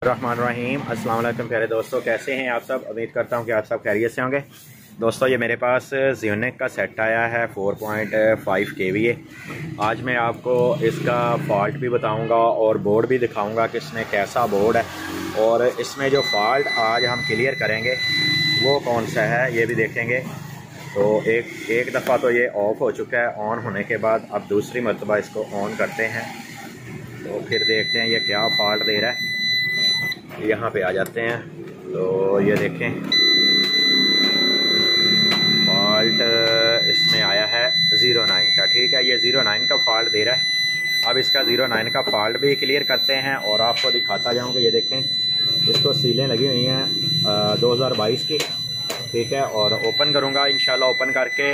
रहमान रहीम। अस्सलाम वालेकुम प्यारे दोस्तों, कैसे हैं आप सब। उम्मीद करता हूं कि आप सब खैरियत से होंगे। दोस्तों ये मेरे पास ज़ीयोनिक का सेट आया है 4.5 kVA। आज मैं आपको इसका फॉल्ट भी बताऊंगा और बोर्ड भी दिखाऊंगा कि इसमें कैसा बोर्ड है, और इसमें जो फॉल्ट आज हम क्लियर करेंगे वो कौन सा है ये भी देखेंगे। तो एक दफ़ा तो ये ऑफ़ हो चुका है, ऑन होने के बाद अब दूसरी मरतबा इसको ऑन करते हैं तो फिर देखते हैं ये क्या फॉल्ट दे रहा है। यहाँ पे आ जाते हैं तो ये देखें फॉल्ट इसमें आया है 09 का। ठीक है, ये 09 का फॉल्ट दे रहा है। अब इसका 09 का फॉल्ट भी क्लियर करते हैं और आपको दिखाता जाऊँगा। ये देखें, इसको सीलें लगी हुई हैं 2022 की। ठीक है, और ओपन करूँगा इंशाल्लाह। ओपन करके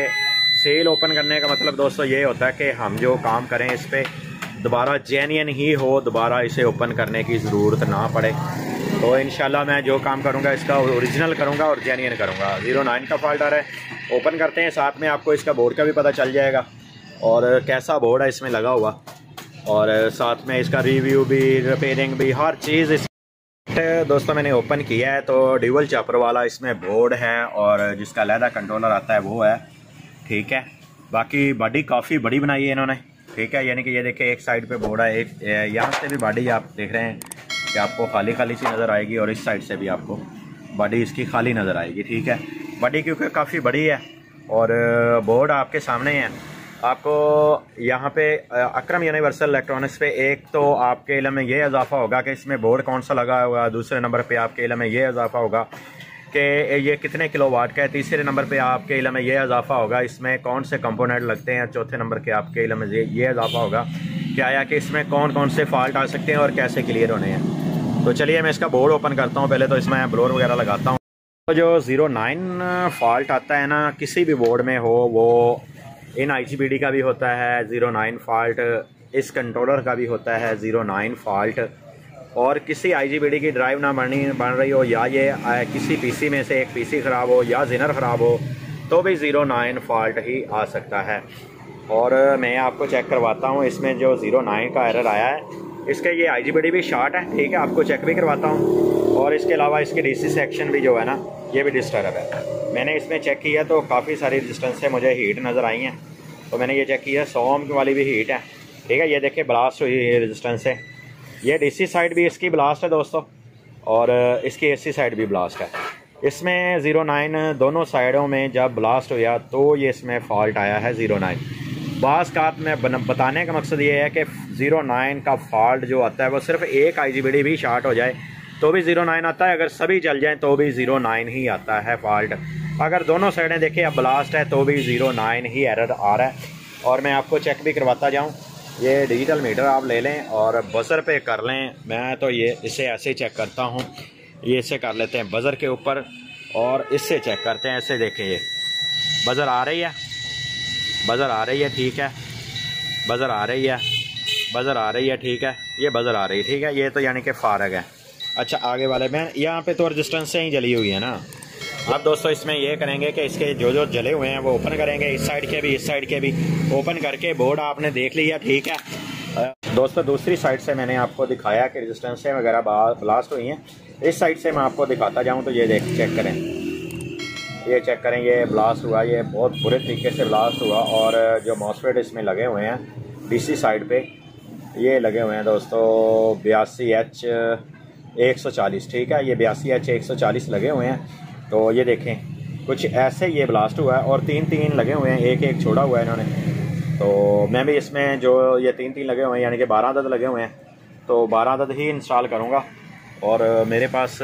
सेल ओपन करने का मतलब दोस्तों ये होता है कि हम जो काम करें इस पर दोबारा जेन्युइन ही हो, दोबारा इसे ओपन करने की ज़रूरत ना पड़े। तो इंशाल्लाह मैं जो काम करूँगा इसका ओरिजिनल करूँगा और जेन्युइन करूँगा। 09 का फॉल्ट आ रहा है, ओपन करते हैं, साथ में आपको इसका बोर्ड का भी पता चल जाएगा और कैसा बोर्ड है इसमें लगा हुआ, और साथ में इसका रिव्यू भी, रिपेयरिंग भी, हर चीज़। दोस्तों मैंने ओपन किया है तो ड्यूल चॉपर वाला इसमें बोर्ड है और जिसका अलहदा कंट्रोलर आता है वो है। ठीक है, बाकी बॉडी काफ़ी बड़ी बनाई है इन्होंने। ठीक है, यानी कि ये देखिए एक साइड पे बोर्ड है, एक यहाँ से भी बॉडी आप देख रहे हैं कि आपको खाली खाली सी नज़र आएगी, और इस साइड से भी आपको बॉडी इसकी खाली नज़र आएगी। ठीक है, बॉडी क्योंकि काफ़ी बड़ी है और बोर्ड आपके सामने है। आपको यहाँ पे अकरम यूनिवर्सल इलेक्ट्रॉनिक्स पे एक तो आपके इल्म में ये इजाफा होगा कि इसमें बोर्ड कौन सा लगा हुआ, दूसरे नंबर पे आपके इल्म में ये इजाफा होगा कि ये कितने किलोवाट का है, तीसरे नंबर पे आपके इल्म में ये इजाफा होगा इसमें कौन से कंपोनेंट लगते हैं, चौथे नंबर के आपके इल्म में ये इजाफा होगा कि आया कि इसमें कौन कौन से फॉल्ट आ सकते हैं और कैसे क्लियर होने हैं। तो चलिए मैं इसका बोर्ड ओपन करता हूँ। पहले तो इसमें ब्लोअर वगैरह लगाता हूँ। तो जो 09 फॉल्ट आता है ना, किसी भी बोर्ड में हो, वो इन IGBD का भी होता है 09 फॉल्ट, इस कंट्रोलर का भी होता है 09 फॉल्ट, और किसी IGBD की ड्राइव ना बन रही हो, या ये किसी PC में से एक PC ख़राब हो या ज़िनर ख़राब हो, तो भी 09 फॉल्ट ही आ सकता है। और मैं आपको चेक करवाता हूँ इसमें जो 09 का एरर आया है, इसके ये IGBD भी शॉर्ट है। ठीक है, आपको चेक भी करवाता हूँ, और इसके अलावा इसकी DC सेक्शन भी जो है ना ये भी डिस्टर्ब है। मैंने इसमें चेक किया तो काफ़ी सारी रेजिस्टेंस से मुझे हीट नज़र आई हैं, तो मैंने ये चेक किया 100 ओम वाली भी हीट है। ठीक है, ये देखिए ब्लास्ट हुई है रेजिस्टेंस से। ये DC साइड भी इसकी ब्लास्ट है दोस्तों, और इसकी AC साइड भी ब्लास्ट है। इसमें 09 दोनों साइडों में जब ब्लास्ट हुआ तो ये इसमें फॉल्ट आया है 09। बाज़ कात में बताने का मकसद ये है कि 09 का फॉल्ट जो आता है वो सिर्फ एक IGBD भी शॉर्ट हो जाए तो भी 09 आता है, अगर सभी जल जाएं तो भी 09 ही आता है फॉल्ट। अगर दोनों साइडें देखें अब ब्लास्ट है तो भी 09 ही एरर आ रहा है। और मैं आपको चेक भी करवाता जाऊं। ये डिजिटल मीटर आप ले लें और बज़र पे कर लें। मैं तो ये इसे ऐसे ही चेक करता हूं, ये इसे कर लेते हैं बज़र के ऊपर और इससे चेक करते हैं। ऐसे देखें, ये बज़र आ रही है, बज़र आ रही है। ठीक है, बज़र आ रही है, बज़र आ रही है। ठीक है, ये बज़र आ रही है। ठीक है, ये तो यानी कि फारग है। अच्छा, आगे वाले में यहाँ पे तो रेजिस्टेंस से ही जली हुई है ना। अब दोस्तों इसमें ये करेंगे कि इसके जो जो जले हुए हैं वो ओपन करेंगे, इस साइड के भी, इस साइड के भी ओपन करके बोर्ड आपने देख लिया। ठीक है दोस्तों, दूसरी साइड से मैंने आपको दिखाया कि रेजिस्टेंस से वगैरह ब्लास्ट हुई हैं। इस साइड से मैं आपको दिखाता जाऊँ तो ये देख चेक करें, ये चेक करें, ये ब्लास्ट हुआ, ये बहुत बुरे तरीके से ब्लास्ट हुआ। और जो मॉसफेट इसमें लगे हुए हैं DC साइड पे ये लगे हुए हैं दोस्तों 82H 140। ठीक है, ये 82H 140 लगे हुए हैं। तो ये देखें कुछ ऐसे ये ब्लास्ट हुआ है, और 3 लगे हुए हैं, एक छोड़ा हुआ है इन्होंने। तो मैं भी इसमें जो ये 3 लगे हुए हैं यानी कि 12 अदद लगे हुए हैं, तो 12 अदद ही इंस्टॉल करूँगा। और मेरे पास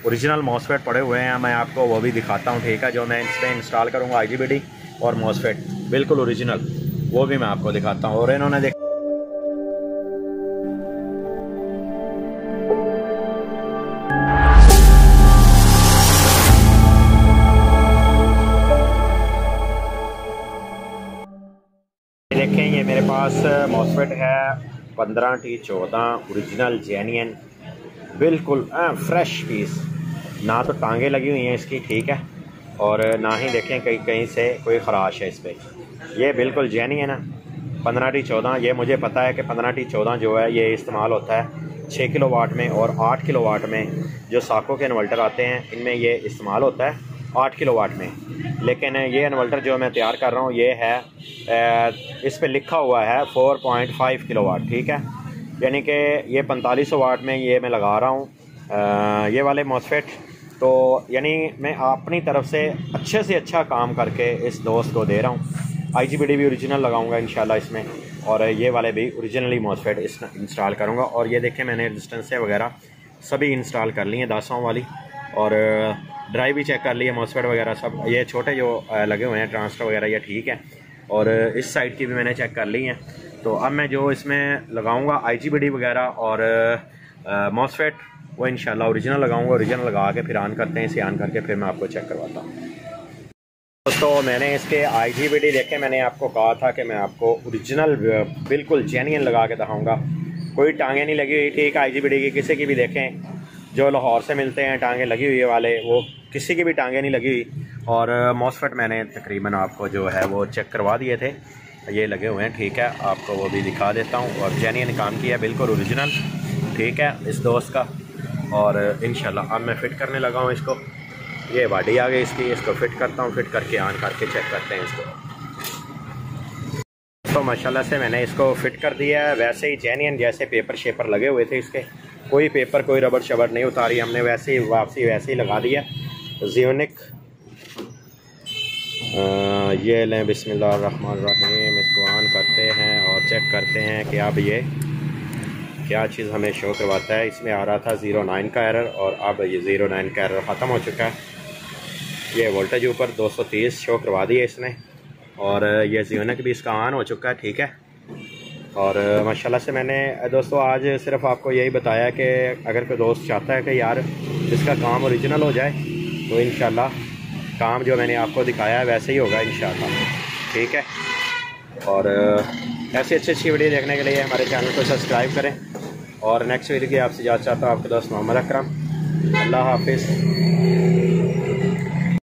ओरिजिनल मॉसफेट पड़े हुए हैं, मैं आपको वो भी दिखाता हूँ। ठीक है, जो मैं इस पर इंस्टॉल करूँगा IGBD और मॉसफेट बिल्कुल ओरिजिनल, वो भी मैं आपको दिखाता हूँ। और इन्होंने देख देखें, ये मेरे पास मॉसफेट है 15T14 ओरिजिनल जेन्युइन, बिल्कुल फ्रेश पीस, ना तो टांगे लगी हुई हैं इसकी। ठीक है, और ना ही देखें कहीं से कोई ख़राश है इस पर। ये बिल्कुल जेन्युइन है 15T14। ये मुझे पता है कि 15T14 जो है ये इस्तेमाल होता है 6 किलोवाट में और 8 किलोवाट में जो साको के इन्वर्टर आते हैं इनमें ये इस्तेमाल होता है 8 किलोवाट में। लेकिन ये इन्वर्टर जो मैं तैयार कर रहा हूँ ये है इस पे लिखा हुआ है 4.5 किलोवाट, ठीक है। यानी कि ये 4500 वाट में ये मैं लगा रहा हूँ ये वाले मॉसफेट। तो यानी मैं अपनी तरफ से अच्छा काम करके इस दोस्त को दे रहा हूँ। IGBT भी ओरिजिनल लगाऊंगा इंशाल्लाह इसमें, और ये वाले भी ओरिजिनली मॉसफेट इंस्टॉल करूँगा। और ये देखें मैंने रेजिस्टेंस वगैरह सभी इंस्टॉल कर लिए 10 वाली, और ड्राइव भी चेक कर लिए मॉसफेट वगैरह सब। ये छोटे जो लगे हुए हैं ट्रांसफर वगैरह ये ठीक है, और इस साइड की भी मैंने चेक कर ली हैं। तो अब मैं जो इसमें लगाऊंगा IGBT वगैरह और मॉसफेट वो इंशाल्लाह ओरिजिनल लगाऊंगा। ओरिजिनल लगा के फिर ऑन करते हैं, इसे ऑन करके फिर मैं आपको चेक करवाता हूँ। दोस्तों मैंने इसके IGBT देखे, मैंने आपको कहा था कि मैं आपको ओरिजिनल बिल्कुल जेन्युइन लगा के दिखाऊंगा। कोई टांगें नहीं लगी हुई, ठीक है। IGBT की किसी की भी देखें जो लाहौर से मिलते हैं टांगें लगी हुई वाले, वो किसी की भी टांगें नहीं लगी हुई। और मॉसफेट मैंने तकरीबन आपको जो है वो चेक करवा दिए थे, ये लगे हुए हैं, ठीक है। आपको वो भी दिखा देता हूँ। और जेन्युइन काम किया बिल्कुल ओरिजिनल, ठीक है, इस दोस्त का। और इंशाल्लाह अब मैं फ़िट करने लगा हूँ इसको। ये बॉडी आ गई इसकी, इसको फ़िट करता हूँ। फ़िट करके ऑन करके चेक करते हैं इसको। तो माशाल्लाह से मैंने इसको फ़िट कर दिया है वैसे ही जेन्युइन, जैसे पेपर शेपर लगे हुए थे इसके, कोई पेपर कोई रबड़ शबड़ नहीं उतारी हमने, वैसे ही वापसी वैसे ही लगा दिया। ज़ियोनिक ये लें, बिस्मिल्लाहिर्रहमानिर्रहीम। इसको ऑन करते हैं और चेक करते हैं कि अब ये क्या चीज़ हमें शो करवाता है। इसमें आ रहा था 09 का एरर, और अब ये 09 का एरर ख़त्म हो चुका है। ये वोल्टेज ऊपर 230 शो करवा दिया इसने, और ये ज़ियोनिक भी इसका ऑन हो चुका है, ठीक है। और माशाल्लाह से मैंने दोस्तों आज सिर्फ आपको यही बताया कि अगर कोई दोस्त चाहता है कि यार इसका काम ओरिजिनल हो जाए तो इंशाल्लाह काम जो मैंने आपको दिखाया है वैसे ही होगा इंशाल्लाह, ठीक है। और ऐसी अच्छी वीडियो देखने के लिए हमारे चैनल को सब्सक्राइब करें। और नेक्स्ट वीडियो की आपसे इजाज़त चाहता हूँ, आपके दोस्त मोहम्मद अकरम। अल्लाह हाफिज़।